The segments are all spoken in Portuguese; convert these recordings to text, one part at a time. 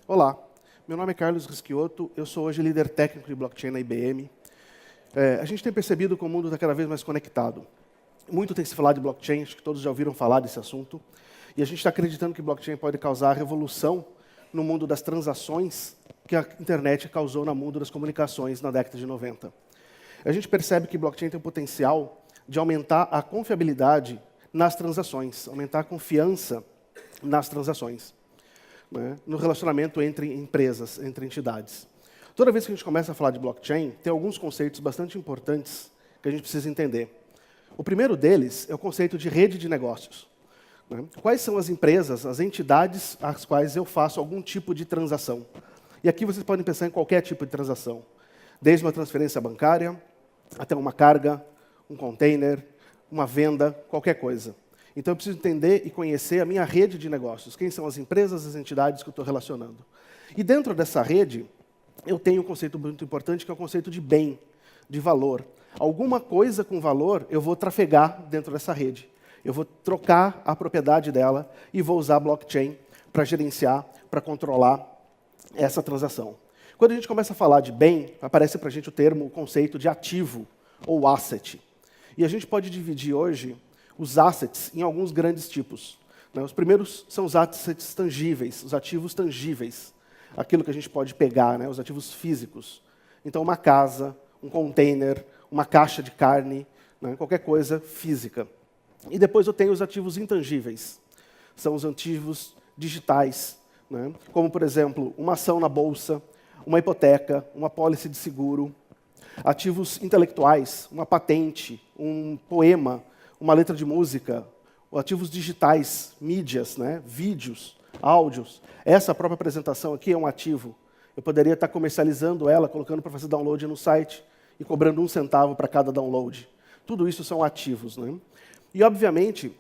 Olá, meu nome é Carlos Rischiotto, eu sou hoje líder técnico de blockchain na IBM. A gente tem percebido que o mundo está cada vez mais conectado. Muito tem se falado de blockchain, acho que todos já ouviram falar desse assunto. E a gente está acreditando que blockchain pode causar revolução no mundo das transações que a internet causou no mundo das comunicações na década de 90. A gente percebe que blockchain tem o potencial de aumentar a confiabilidade nas transações, aumentar a confiança nas transações, né, no relacionamento entre empresas, entre entidades. Toda vez que a gente começa a falar de blockchain, tem alguns conceitos bastante importantes que a gente precisa entender. O primeiro deles é o conceito de rede de negócios. Né? Quais são as empresas, as entidades às quais eu faço algum tipo de transação? E aqui vocês podem pensar em qualquer tipo de transação, desde uma transferência bancária, até uma carga, um container, uma venda, qualquer coisa. Então eu preciso entender e conhecer a minha rede de negócios, quem são as empresas, as entidades que eu estou relacionando. E dentro dessa rede, eu tenho um conceito muito importante, que é o conceito de bem, de valor. Alguma coisa com valor eu vou trafegar dentro dessa rede. Eu vou trocar a propriedade dela e vou usar blockchain para gerenciar, para controlar essa transação. Quando a gente começa a falar de bem, aparece para a gente o conceito de ativo ou asset. E a gente pode dividir hoje os assets em alguns grandes tipos. Os primeiros são os assets tangíveis, os ativos tangíveis. Aquilo que a gente pode pegar, os ativos físicos. Então, uma casa, um container, uma caixa de carne, qualquer coisa física. E depois eu tenho os ativos intangíveis. São os ativos digitais, como, por exemplo, uma ação na bolsa, uma hipoteca, uma pólice de seguro. Ativos intelectuais, uma patente, um poema, uma letra de música. Ativos digitais, mídias, vídeos, áudios. Essa própria apresentação aqui é um ativo. Eu poderia estar comercializando ela, colocando para fazer download no site e cobrando 1 centavo para cada download. Tudo isso são ativos. E, obviamente,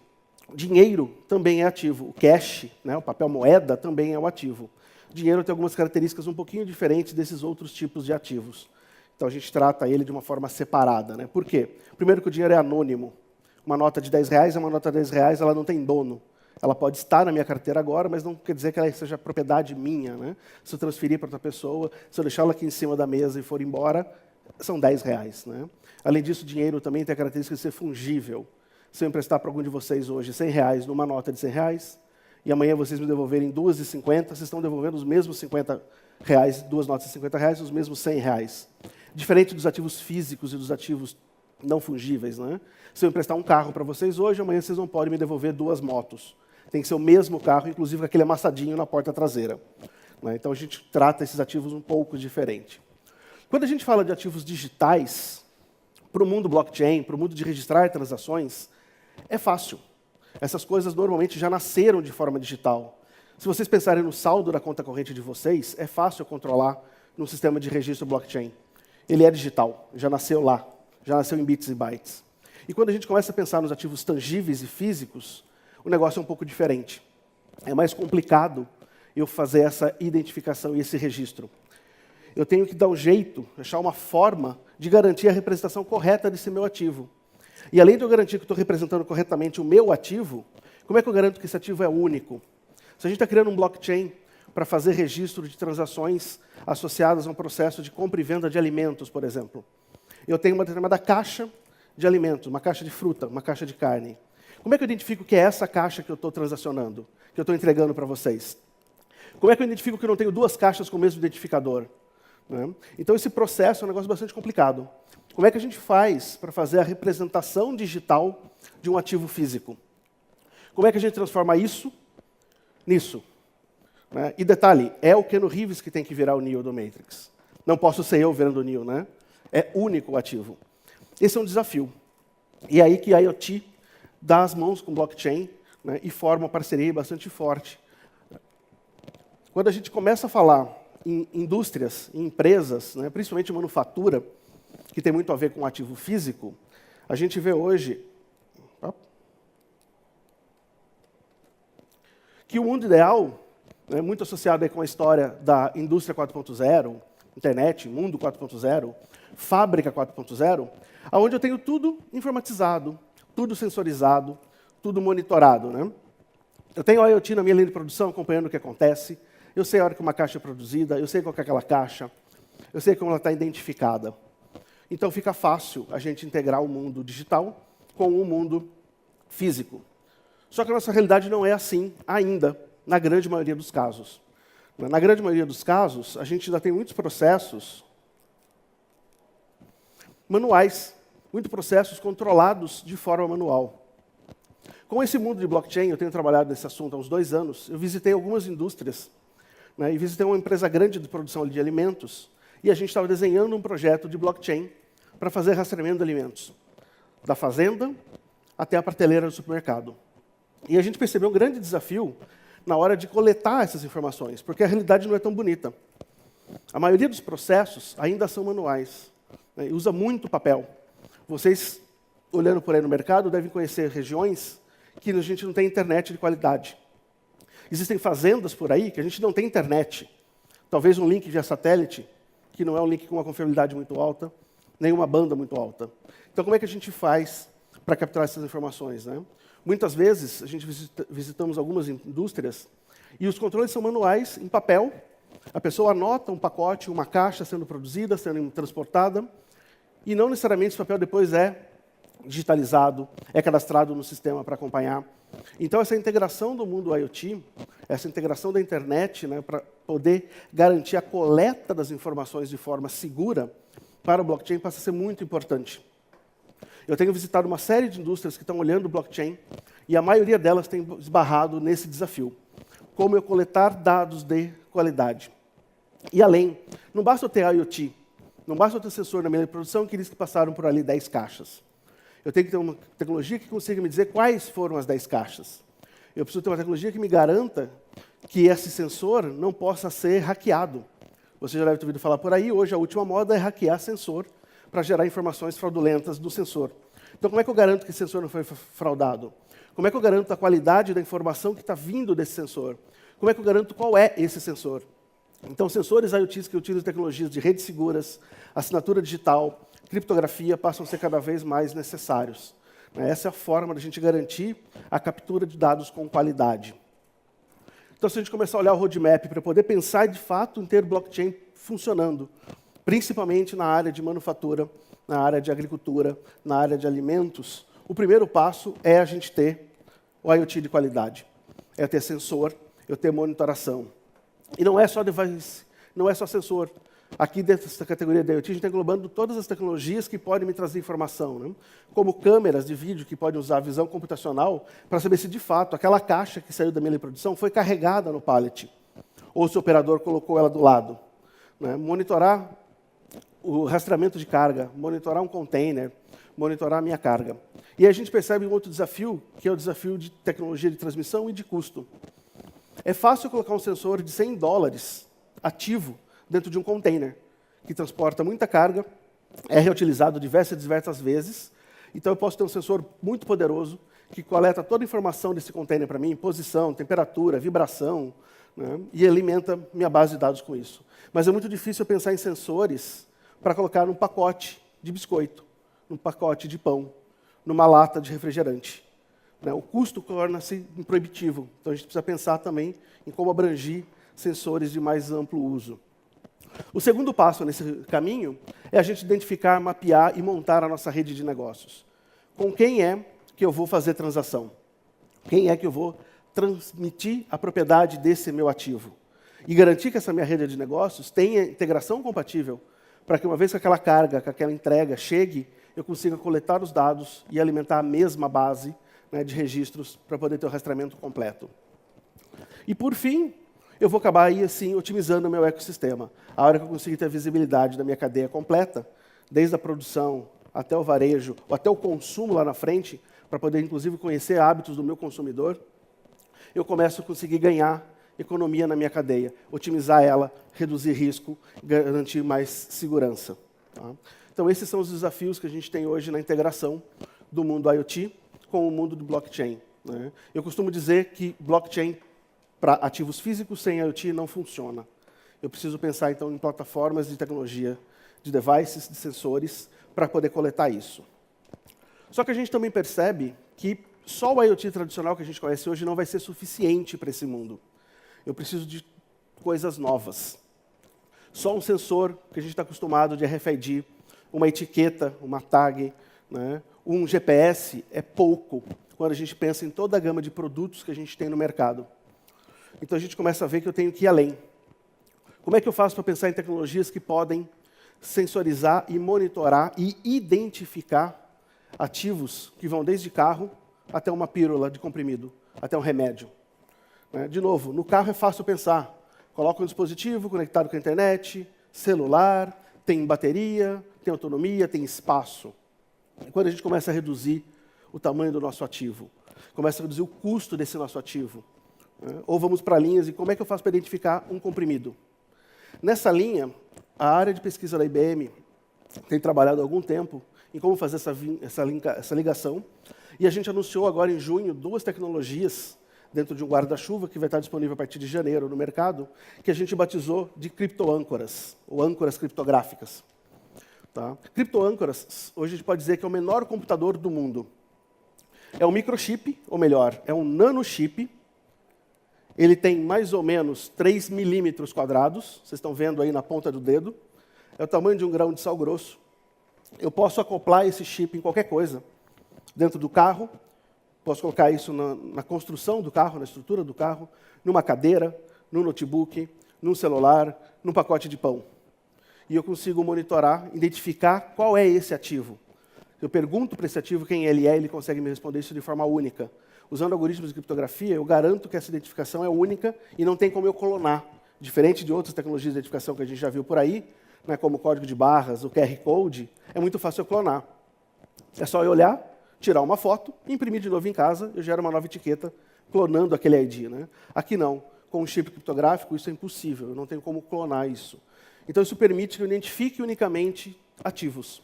dinheiro também é ativo. O cash, o papel moeda, também é um ativo. Dinheiro tem algumas características um pouquinho diferentes desses outros tipos de ativos. Então, a gente trata ele de uma forma separada. Por quê? Primeiro que o dinheiro é anônimo. Uma nota de R$10 é uma nota de R$10, ela não tem dono. Ela pode estar na minha carteira agora, mas não quer dizer que ela seja propriedade minha. Se eu transferir para outra pessoa, se eu deixar ela aqui em cima da mesa e for embora, são R$10. Além disso, o dinheiro também tem a característica de ser fungível. Se eu emprestar para algum de vocês hoje R$100 numa nota de R$100, e amanhã vocês me devolverem 2,50, vocês estão devolvendo os mesmos R$50, duas notas de R$50, os mesmos R$100. Diferente dos ativos físicos e dos ativos não fungíveis. Se eu emprestar um carro para vocês hoje, amanhã vocês não podem me devolver 2 motos. Tem que ser o mesmo carro, inclusive com aquele amassadinho na porta traseira. Então a gente trata esses ativos um pouco diferente. Quando a gente fala de ativos digitais, para o mundo blockchain, para o mundo de registrar transações, é fácil. Essas coisas normalmente já nasceram de forma digital. Se vocês pensarem no saldo da conta corrente de vocês, é fácil controlar no sistema de registro blockchain. Ele é digital, já nasceu lá, já nasceu em bits e bytes. E quando a gente começa a pensar nos ativos tangíveis e físicos, o negócio é um pouco diferente. É mais complicado eu fazer essa identificação e esse registro. Eu tenho que dar um jeito, achar uma forma de garantir a representação correta desse meu ativo. E além de eu garantir que estou representando corretamente o meu ativo, como é que eu garanto que esse ativo é único? Se a gente está criando um blockchain para fazer registro de transações associadas a um processo de compra e venda de alimentos, por exemplo. Eu tenho uma determinada caixa de alimentos, uma caixa de fruta, uma caixa de carne. Como é que eu identifico que é essa caixa que eu estou transacionando, que eu estou entregando para vocês? Como é que eu identifico que eu não tenho 2 caixas com o mesmo identificador? Então, esse processo é um negócio bastante complicado. Como é que a gente faz para fazer a representação digital de um ativo físico? Como é que a gente transforma isso nisso? E detalhe, é o Keanu Reeves que tem que virar o Neo do Matrix. Não posso ser eu virando o Neo, É único o ativo. Esse é um desafio. E é aí que a IoT dá as mãos com blockchain e forma uma parceria bastante forte. Quando a gente começa a falar em indústrias, em empresas, principalmente manufatura, que tem muito a ver com o ativo físico, a gente vê hoje que o mundo ideal, muito associado aí com a história da indústria 4.0, internet, mundo 4.0, fábrica 4.0, onde eu tenho tudo informatizado, tudo sensorizado, tudo monitorado. Eu tenho a IoT na minha linha de produção, acompanhando o que acontece. Eu sei a hora que uma caixa é produzida, eu sei qual que é aquela caixa, eu sei como ela está identificada. Então fica fácil a gente integrar o mundo digital com o mundo físico. Só que a nossa realidade não é assim ainda, na grande maioria dos casos. Na grande maioria dos casos, a gente ainda tem muitos processos manuais, muitos processos controlados de forma manual. Com esse mundo de blockchain, eu tenho trabalhado nesse assunto há uns 2 anos, eu visitei algumas indústrias, e visitei uma empresa grande de produção de alimentos, e a gente estava desenhando um projeto de blockchain para fazer rastreamento de alimentos, da fazenda até a prateleira do supermercado. E a gente percebeu um grande desafio na hora de coletar essas informações, porque a realidade não é tão bonita. A maioria dos processos ainda são manuais, e usa muito papel. Vocês, olhando por aí no mercado, devem conhecer regiões que a gente não tem internet de qualidade. Existem fazendas por aí que a gente não tem internet. Talvez um link via satélite, que não é um link com uma confiabilidade muito alta, nem uma banda muito alta. Então, como é que a gente faz para capturar essas informações, Muitas vezes, a gente visitamos algumas indústrias e os controles são manuais, em papel. A pessoa anota um pacote, uma caixa sendo produzida, sendo transportada, e não necessariamente esse papel depois é digitalizado, é cadastrado no sistema para acompanhar. Então, essa integração do mundo IoT, essa integração da internet, para poder garantir a coleta das informações de forma segura para o blockchain, passa a ser muito importante. Eu tenho visitado uma série de indústrias que estão olhando o blockchain e a maioria delas tem esbarrado nesse desafio. Como eu coletar dados de qualidade. E além, não basta eu ter IoT, não basta eu ter sensor na minha produção que diz que passaram por ali 10 caixas. Eu tenho que ter uma tecnologia que consiga me dizer quais foram as 10 caixas. Eu preciso ter uma tecnologia que me garanta que esse sensor não possa ser hackeado. Você já deve ter ouvido falar por aí, hoje a última moda é hackear sensor para gerar informações fraudulentas do sensor. Então, como é que eu garanto que esse sensor não foi fraudado? Como é que eu garanto a qualidade da informação que está vindo desse sensor? Como é que eu garanto qual é esse sensor? Então, sensores IoTs que utilizam tecnologias de redes seguras, assinatura digital, criptografia, passam a ser cada vez mais necessários. Essa é a forma de a gente garantir a captura de dados com qualidade. Então, se a gente começar a olhar o roadmap para poder pensar, de fato, em ter blockchain funcionando, principalmente na área de manufatura, na área de agricultura, na área de alimentos, o primeiro passo é a gente ter o IoT de qualidade. É ter sensor, eu ter monitoração. E não é só device, não é só sensor. Aqui dentro dessa categoria de IoT, a gente está englobando todas as tecnologias que podem me trazer informação, como câmeras de vídeo que podem usar visão computacional para saber se, de fato, aquela caixa que saiu da minha produção foi carregada no pallet, ou se o operador colocou ela do lado. Monitorar o rastreamento de carga, monitorar um container, monitorar a minha carga. E aí a gente percebe um outro desafio, que é o desafio de tecnologia de transmissão e de custo. É fácil colocar um sensor de $100 ativo dentro de um container, que transporta muita carga, é reutilizado diversas vezes. Então, eu posso ter um sensor muito poderoso, que coleta toda a informação desse container para mim, posição, temperatura, vibração, e alimenta minha base de dados com isso. Mas é muito difícil eu pensar em sensores para colocar num pacote de biscoito, num pacote de pão, numa lata de refrigerante. O custo torna-se proibitivo. Então, a gente precisa pensar também em como abrangir sensores de mais amplo uso. O segundo passo nesse caminho é a gente identificar, mapear e montar a nossa rede de negócios. Com quem é que eu vou fazer transação? Quem é que eu vou transmitir a propriedade desse meu ativo? E garantir que essa minha rede de negócios tenha integração compatível para que, uma vez que aquela carga, que aquela entrega chegue, eu consiga coletar os dados e alimentar a mesma base de registros para poder ter o rastreamento completo. E, por fim, eu vou acabar aí, assim, otimizando o meu ecossistema. A hora que eu conseguir ter a visibilidade da minha cadeia completa, desde a produção até o varejo, ou até o consumo lá na frente, para poder, inclusive, conhecer hábitos do meu consumidor, eu começo a conseguir ganhar economia na minha cadeia, otimizar ela, reduzir risco, garantir mais segurança. Então, esses são os desafios que a gente tem hoje na integração do mundo IoT com o mundo do blockchain. Eu costumo dizer que blockchain para ativos físicos sem IoT não funciona. Eu preciso pensar, então, em plataformas de tecnologia, de devices, de sensores, para poder coletar isso. Só que a gente também percebe que só o IoT tradicional que a gente conhece hoje não vai ser suficiente para esse mundo. Eu preciso de coisas novas. Só um sensor que a gente está acostumado de RFID, uma etiqueta, uma tag, né, um GPS é pouco quando a gente pensa em toda a gama de produtos que a gente tem no mercado. Então a gente começa a ver que eu tenho que ir além. Como é que eu faço para pensar em tecnologias que podem sensorizar e monitorar e identificar ativos que vão desde carro até uma pílula de comprimido, até um remédio? De novo, no carro é fácil pensar. Coloca um dispositivo conectado com a internet, celular, tem bateria, tem autonomia, tem espaço. E quando a gente começa a reduzir o tamanho do nosso ativo, começa a reduzir o custo desse nosso ativo, ou vamos para linhas, e como é que eu faço para identificar um comprimido? Nessa linha, a área de pesquisa da IBM tem trabalhado há algum tempo em como fazer essa ligação, e a gente anunciou agora em junho 2 tecnologias dentro de um guarda-chuva que vai estar disponível a partir de janeiro no mercado, que a gente batizou de criptoâncoras, ou âncoras criptográficas. Tá? Criptoâncoras, hoje a gente pode dizer que é o menor computador do mundo. É um microchip, ou melhor, é um nanochip. Ele tem mais ou menos 3 milímetros quadrados, vocês estão vendo aí na ponta do dedo. É o tamanho de um grão de sal grosso. Eu posso acoplar esse chip em qualquer coisa, dentro do carro. Posso colocar isso na construção do carro, na estrutura do carro, numa cadeira, num notebook, num celular, num pacote de pão. E eu consigo monitorar, identificar qual é esse ativo. Eu pergunto para esse ativo quem ele é, ele consegue me responder isso de forma única. Usando algoritmos de criptografia, eu garanto que essa identificação é única e não tem como eu clonar. Diferente de outras tecnologias de identificação que a gente já viu por aí, né, como o código de barras, o QR Code, é muito fácil eu clonar. É só eu olhar, tirar uma foto, imprimir de novo em casa, eu gero uma nova etiqueta, clonando aquele ID. Né? Aqui não. Com um chip criptográfico, isso é impossível, eu não tenho como clonar isso. Então, isso permite que eu identifique unicamente ativos.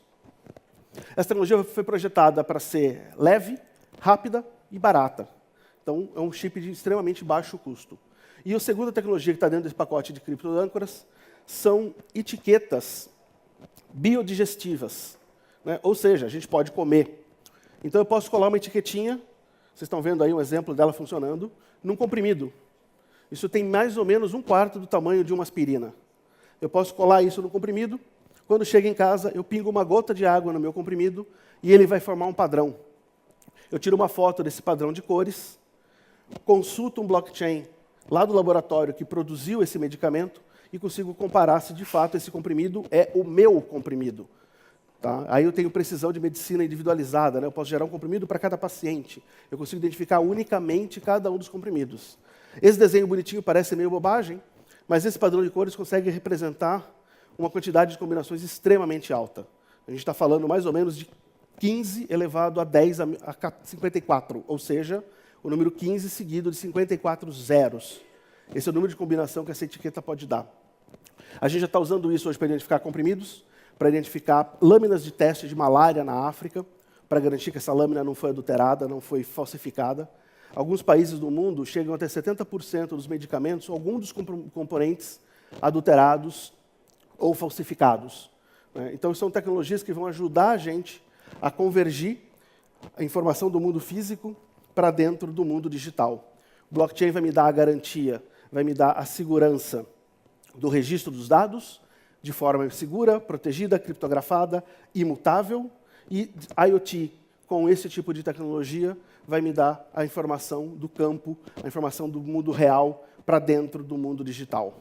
Essa tecnologia foi projetada para ser leve, rápida e barata. Então, é um chip de extremamente baixo custo. E a segunda tecnologia que está dentro desse pacote de criptoâncoras são etiquetas biodigestivas. Né? Ou seja, a gente pode comer. Então, eu posso colar uma etiquetinha, vocês estão vendo aí um exemplo dela funcionando, num comprimido. Isso tem mais ou menos 1/4 do tamanho de uma aspirina. Eu posso colar isso no comprimido, quando chega em casa, eu pingo uma gota de água no meu comprimido e ele vai formar um padrão. Eu tiro uma foto desse padrão de cores, consulto um blockchain lá do laboratório que produziu esse medicamento e consigo comparar se de fato esse comprimido é o meu comprimido. Tá? Aí eu tenho precisão de medicina individualizada, né? Eu posso gerar um comprimido para cada paciente. Eu consigo identificar unicamente cada um dos comprimidos. Esse desenho bonitinho parece meio bobagem, mas esse padrão de cores consegue representar uma quantidade de combinações extremamente alta. A gente está falando mais ou menos de 15 elevado a 10 a 54, ou seja, o número 15 seguido de 54 zeros. Esse é o número de combinação que essa etiqueta pode dar. A gente já está usando isso hoje para identificar comprimidos, para identificar lâminas de teste de malária na África, para garantir que essa lâmina não foi adulterada, não foi falsificada. Alguns países do mundo chegam até 70% dos medicamentos, algum dos componentes adulterados ou falsificados. Então, são tecnologias que vão ajudar a gente a convergir a informação do mundo físico para dentro do mundo digital. O blockchain vai me dar a garantia, vai me dar a segurança do registro dos dados, de forma segura, protegida, criptografada, imutável, e IoT, com esse tipo de tecnologia, vai me dar a informação do campo, a informação do mundo real para dentro do mundo digital.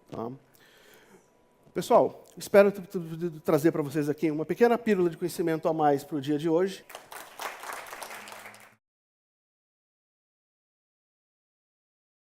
Tá? Pessoal, espero trazer para vocês aqui uma pequena pílula de conhecimento a mais para o dia de hoje.